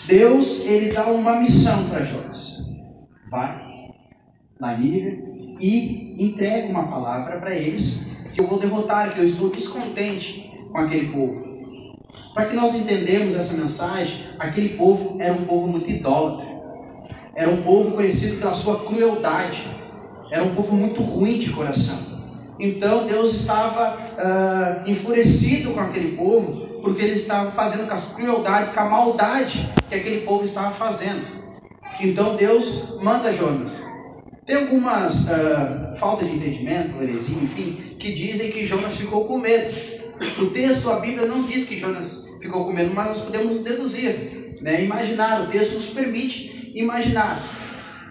Deus, ele dá uma missão para Jonas. Vai na Nínive e entrega uma palavra para eles, que eu vou derrotar, que eu estou descontente com aquele povo. Para que nós entendamos essa mensagem, aquele povo era um povo muito idólatra. Era um povo conhecido pela sua crueldade. Era um povo muito ruim de coração. Então Deus estava enfurecido com aquele povo, porque ele estava fazendo com as crueldades, com a maldade que aquele povo estava fazendo. Então Deus manda Jonas. Tem algumas faltas de entendimento, heresia, enfim, que dizem que Jonas ficou com medo. O texto, a Bíblia não diz que Jonas ficou com medo, mas nós podemos deduzir, né? Imaginar. O texto nos permite imaginar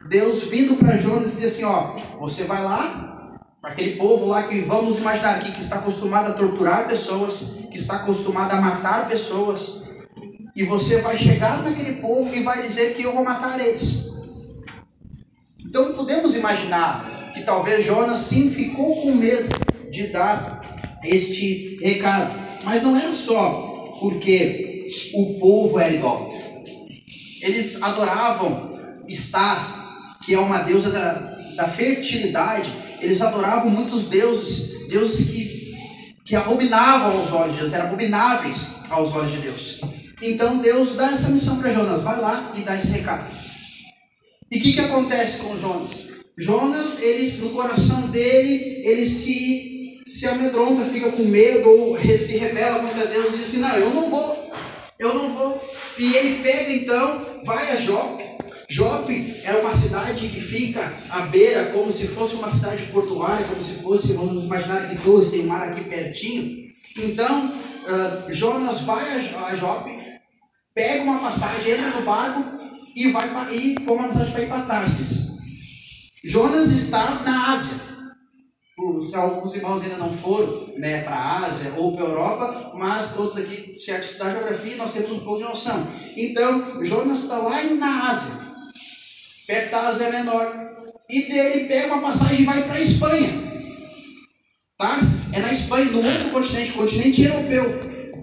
Deus vindo para Jonas e diz assim: ó, você vai lá, para aquele povo lá que vamos imaginar aqui, que está acostumado a torturar pessoas, que está acostumado a matar pessoas, e você vai chegar naquele povo e vai dizer que eu vou matar eles. Então podemos imaginar que talvez Jonas sim ficou com medo de dar este recado, mas não era só porque o povo era idólatra. Eles adoravam Estar, que é uma deusa da fertilidade. Eles adoravam muitos deuses, que abominavam aos olhos de Deus, eram abomináveis aos olhos de Deus. Então Deus dá essa missão para Jonas: vai lá e dá esse recado. E o que acontece com Jonas? Jonas, ele, no coração dele, ele se amedronta, fica com medo, ou se rebela contra Deus e diz assim: não, eu não vou. E ele pega então, vai a Jope. Jope era uma cidade que fica à beira, como se fosse uma cidade portuária, como se fosse, vamos imaginar que todos tem mar aqui pertinho. Então, Jonas vai a Jope, pega uma passagem, entra no barco e toma uma passagem para ir para Tarsis. Jonas está na Ásia. Se alguns irmãos ainda não foram, né, para a Ásia ou para a Europa, mas todos aqui, certo, estudar geografia, nós temos um pouco de noção. Então, Jonas está lá na Ásia, perto da Ásia Menor, e dele pega uma passagem e vai para a Espanha. Tarsis é na Espanha, no outro continente europeu.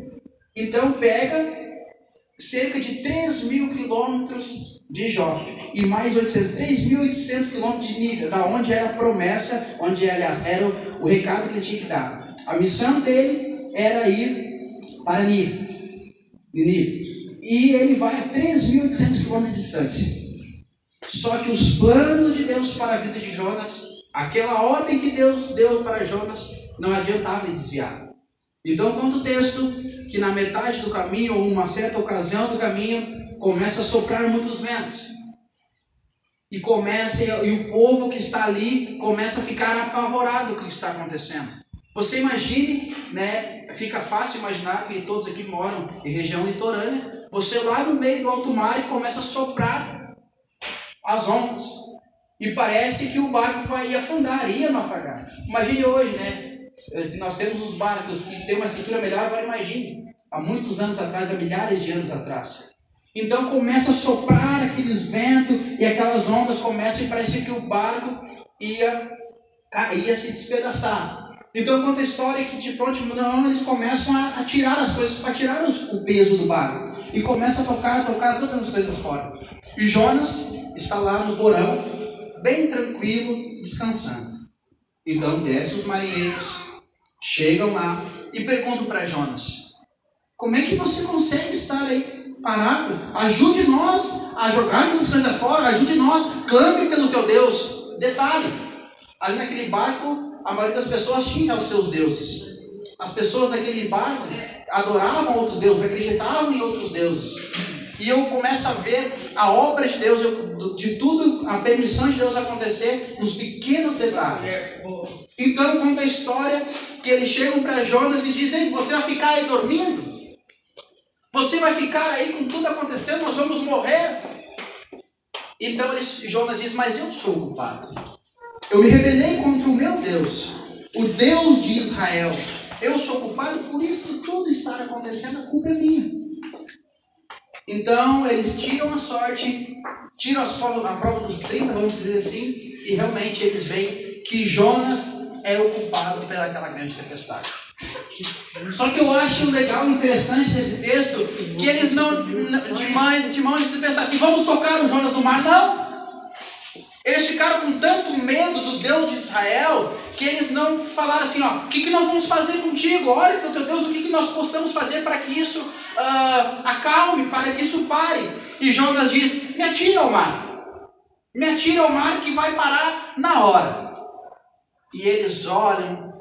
Então pega cerca de 3.000 quilômetros de Jope e mais 3.800 quilômetros de Nínive, da onde era a promessa, onde, aliás, era o recado que ele tinha que dar. A missão dele era ir para Nínive. E ele vai a 3.800 quilômetros de distância. Só que os planos de Deus para a vida de Jonas, aquela ordem que Deus deu para Jonas, não adiantava ele desviar. Então conta o texto que na metade do caminho, ou uma certa ocasião do caminho, começa a soprar muitos ventos. E o povo que está ali começa a ficar apavorado com o que está acontecendo. Você imagine, né? Fica fácil imaginar que todos aqui moram em região litorânea. Você lá no meio do alto mar e começa a soprar as ondas. E parece que o barco vai afundar, ia naufragar. Imagine hoje, né? Nós temos os barcos que têm uma estrutura melhor, agora imagine. Há muitos anos atrás, há milhares de anos atrás. Então começa a soprar aqueles ventos e aquelas ondas começam e parece que o barco ia se despedaçar. Então conta a história que de pronto eles começam a tirar as coisas, para tirar o peso do barco. E começa a tocar todas as coisas fora. E Jonas está lá no porão, bem tranquilo, descansando. Então desce os marinheiros, chegam lá e perguntam para Jonas: como é que você consegue estar aí parado? Ajude nós a jogarmos as coisas fora, ajude nós, clame pelo teu Deus. Detalhe, ali naquele barco, a maioria das pessoas tinha os seus deuses. As pessoas daquele barco adoravam outros deuses, acreditavam em outros deuses. E eu começo a ver a obra de Deus, de tudo, a permissão de Deus acontecer nos pequenos detalhes. Então conta a história que eles chegam para Jonas e dizem: você vai ficar aí dormindo? Você vai ficar aí com tudo acontecendo? Nós vamos morrer? Então Jonas diz: mas eu sou o culpado. Eu me rebelei contra o meu Deus, o Deus de Israel. Eu sou culpado, por isso tudo está acontecendo, a culpa é minha. Então eles tiram a sorte, tiram a prova dos 30, vamos dizer assim, e realmente eles veem que Jonas é o culpado pelaquela grande tempestade. Só que eu acho legal e interessante desse texto que eles não, de mão eles pensaram assim, vamos tocar o Jonas no mar. Não! Eles ficaram com tanto medo do Deus de Israel que eles não falaram assim, ó, o que nós vamos fazer contigo? Olha para o teu Deus, o que nós possamos fazer para que isso acalme, para que isso pare. E Jonas diz, me atira ao mar. Me atira ao mar que vai parar na hora. E eles olham.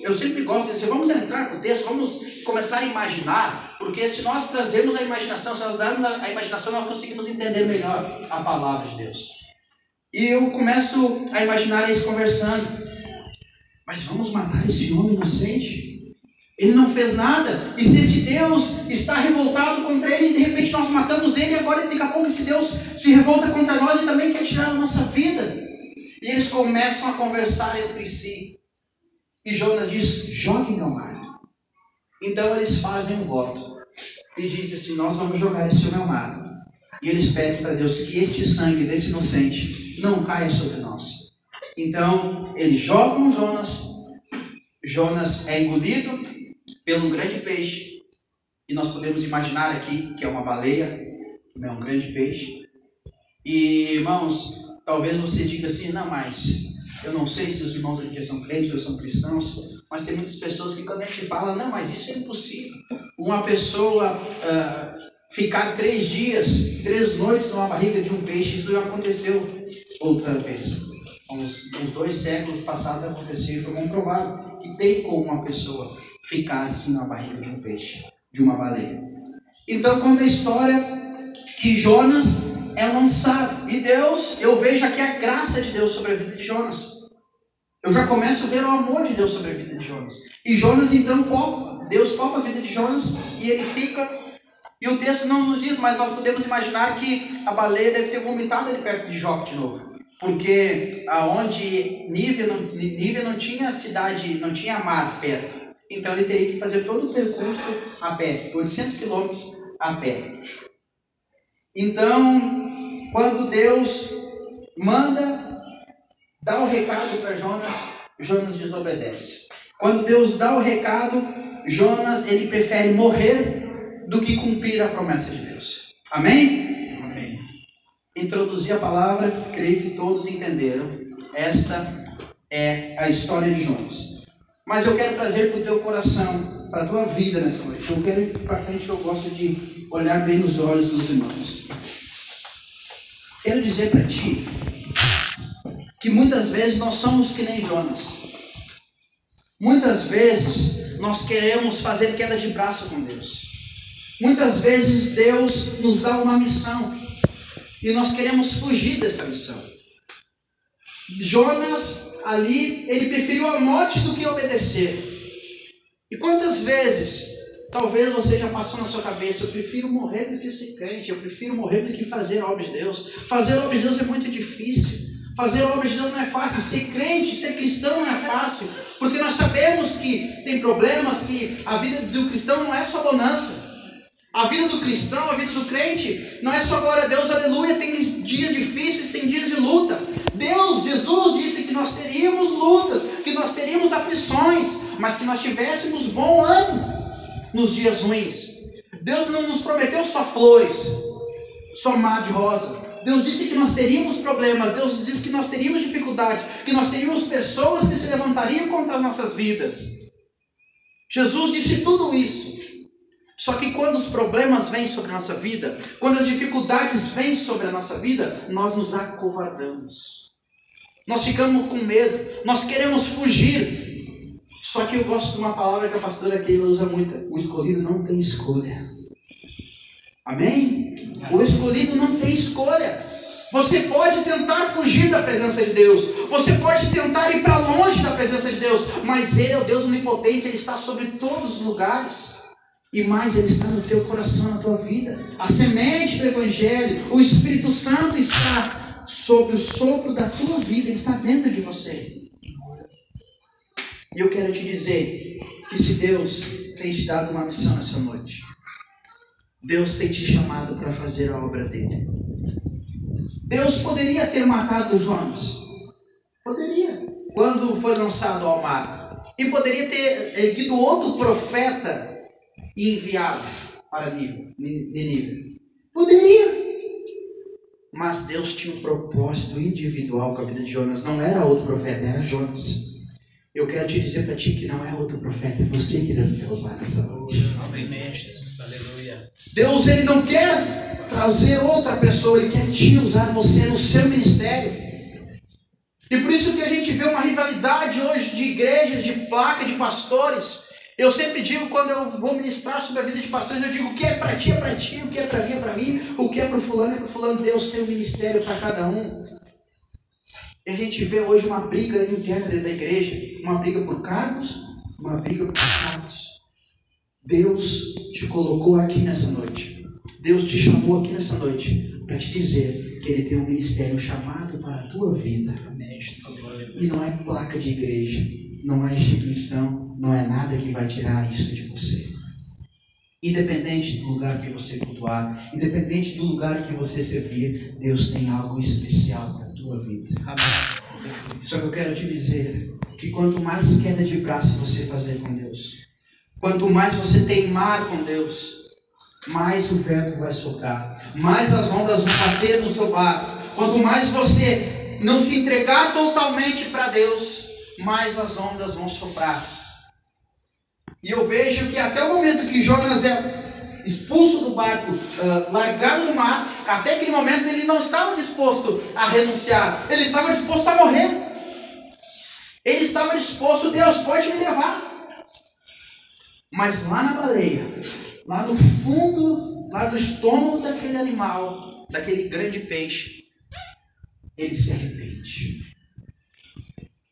Eu sempre gosto de dizer, vamos entrar no texto, vamos começar a imaginar, porque se nós trazermos a imaginação, se nós darmos a imaginação, nós conseguimos entender melhor a palavra de Deus. E eu começo a imaginar eles conversando. Mas vamos matar esse homem inocente? Ele não fez nada. E se esse Deus está revoltado contra ele, e de repente nós matamos ele, agora daqui a pouco esse Deus se revolta contra nós e também quer tirar a nossa vida. E eles começam a conversar entre si. E Jonas diz, jogue-me ao mar. Então eles fazem um voto. E dizem assim, nós vamos jogar esse homem ao mar. E eles pedem para Deus que este sangue desse inocente não caia sobre nós. Então eles jogam Jonas. Jonas é engolido pelo grande peixe. E nós podemos imaginar aqui que é uma baleia, é um grande peixe. E irmãos, talvez você diga assim, não, mas eu não sei se os irmãos aqui são crentes ou são cristãos, mas tem muitas pessoas que quando a gente fala, não, mas isso é impossível. Uma pessoa ficar 3 dias, 3 noites numa barriga de um peixe, isso já aconteceu outra vez. Uns 2 séculos passados aconteceu e foi comprovado que tem como uma pessoa ficar assim na barriga de um peixe, de uma baleia. Então conta a história que Jonas é lançado. E Deus, eu vejo aqui a graça de Deus sobre a vida de Jonas. Eu já começo a ver o amor de Deus sobre a vida de Jonas. E Jonas então, Deus poupa a vida de Jonas e ele fica. E o texto não nos diz, mas nós podemos imaginar que a baleia deve ter vomitado ali perto de Jope de novo. Porque aonde Nínive não tinha cidade, não tinha mar perto. Então ele teria que fazer todo o percurso a pé, 800 quilômetros a pé. Então, quando Deus manda, dá o recado para Jonas, Jonas desobedece. Quando Deus dá o recado, Jonas, ele prefere morrer do que cumprir a promessa de Deus. Amém? Amém. Introduzi a palavra, creio que todos entenderam. Esta é a história de Jonas. Mas eu quero trazer para o teu coração, para a tua vida nessa noite. Eu quero ir para frente, que eu gosto de olhar bem nos olhos dos irmãos. Quero dizer para ti que muitas vezes nós somos que nem Jonas. Muitas vezes nós queremos fazer queda de braço com Deus. Muitas vezes Deus nos dá uma missão e nós queremos fugir dessa missão. Jonas ali, ele preferiu a morte do que obedecer. E quantas vezes, talvez você já passou na sua cabeça, eu prefiro morrer do que ser crente, eu prefiro morrer do que fazer a obra de Deus. Fazer a obra de Deus é muito difícil. Fazer a obra de Deus não é fácil. Ser crente, ser cristão não é fácil. Porque nós sabemos que tem problemas, que a vida do cristão não é só bonança. A vida do cristão, a vida do crente, não é só glória a Deus, aleluia, tem dias difíceis, tem dias de luta. Jesus disse que nós teríamos lutas, que nós teríamos aflições, mas que nós tivéssemos bom ânimo nos dias ruins. Deus não nos prometeu só flores, só mar de rosa. Deus disse que nós teríamos problemas, Deus disse que nós teríamos dificuldade, que nós teríamos pessoas que se levantariam contra as nossas vidas. Jesus disse tudo isso. Só que quando os problemas vêm sobre a nossa vida, quando as dificuldades vêm sobre a nossa vida, nós nos acovardamos. Nós ficamos com medo, nós queremos fugir. Só que eu gosto de uma palavra que a pastora Keila usa muito: o escolhido não tem escolha. Amém? O escolhido não tem escolha. Você pode tentar fugir da presença de Deus, você pode tentar ir para longe da presença de Deus, mas Ele é o Deus onipotente, Ele está sobre todos os lugares. E mais, Ele está no teu coração, na tua vida. A semente do Evangelho, o Espírito Santo está sobre o sopro da tua vida, Ele está dentro de você. E eu quero te dizer que se Deus tem te dado uma missão nessa noite, Deus tem te chamado para fazer a obra dEle. Deus poderia ter matado Jonas. Poderia. Quando foi lançado ao mar, E poderia ter erguido outro profeta e enviado para Nínive. Poderia. Mas Deus tinha um propósito individual com a vida de Jonas. Não era outro profeta, era Jonas. Eu quero te dizer para ti que não é outro profeta, é você que Deus quer usar nessa noite. Amém, Jesus, aleluia. Deus, Ele não quer trazer outra pessoa, Ele quer te usar você no seu ministério. E por isso que a gente vê uma rivalidade hoje de igrejas, de placa, de pastores. Eu sempre digo, quando eu vou ministrar sobre a vida de pastores, eu digo, o que é para ti, o que é para mim, é para mim, o que é para o fulano, é para o fulano. Deus tem um ministério para cada um. E a gente vê hoje uma briga interna dentro da igreja, uma briga por cargos, uma briga por cargos. Deus te colocou aqui nessa noite. Deus te chamou aqui nessa noite para te dizer que Ele tem um ministério chamado para a tua vida. E não é placa de igreja, não é instituição, não é nada que vai tirar isso de você. Independente do lugar que você cultuar, independente do lugar que você servir, Deus tem algo especial para a tua vida. Amém. Só que eu quero te dizer que quanto mais queda de braço você fazer com Deus, quanto mais você teimar com Deus, mais o vento vai soprar, mais as ondas vão bater no seu barco. Quanto mais você não se entregar totalmente para Deus, mais as ondas vão soprar. E eu vejo que até o momento que Jonas é expulso do barco, largado no mar, até aquele momento ele não estava disposto a renunciar, ele estava disposto a morrer. Ele estava disposto, Deus pode me levar. Mas lá na baleia, lá no fundo, lá do estômago daquele animal, daquele grande peixe, ele se arrepende.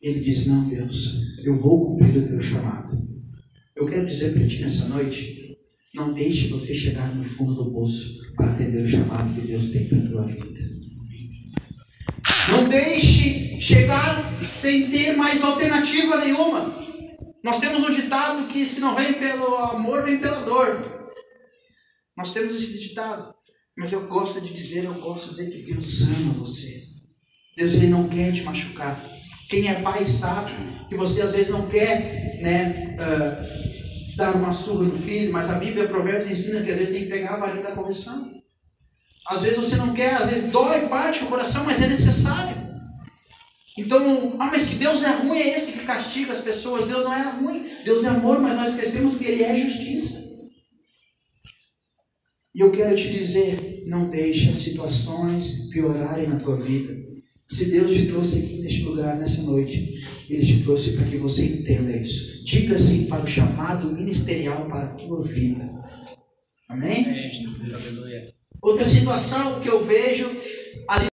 Ele diz, não, Deus, eu vou cumprir o teu chamado. Eu quero dizer para ti nessa noite, não deixe você chegar no fundo do poço para atender o chamado que Deus tem para a tua vida. Não deixe chegar sem ter mais alternativa nenhuma. Nós temos um ditado que se não vem pelo amor, vem pela dor. Nós temos esse ditado. Mas eu gosto de dizer que Deus ama você. Deus, Ele não quer te machucar. Quem é pai sabe que você às vezes não quer, dar uma surra no filho, mas a Bíblia, Provérbios, ensina que às vezes tem que pegar a varinha da correção. Às vezes você não quer, às vezes dói, bate o coração, mas é necessário. Então, mas que Deus é ruim, é esse que castiga as pessoas. Deus não é ruim, Deus é amor, mas nós esquecemos que Ele é justiça. E eu quero te dizer, não deixe as situações piorarem na tua vida. Se Deus te trouxe aqui neste lugar, nessa noite, Ele te trouxe para que você entenda isso. Diga sim para o chamado ministerial para a tua vida. Amém? Amém. Outra situação que eu vejo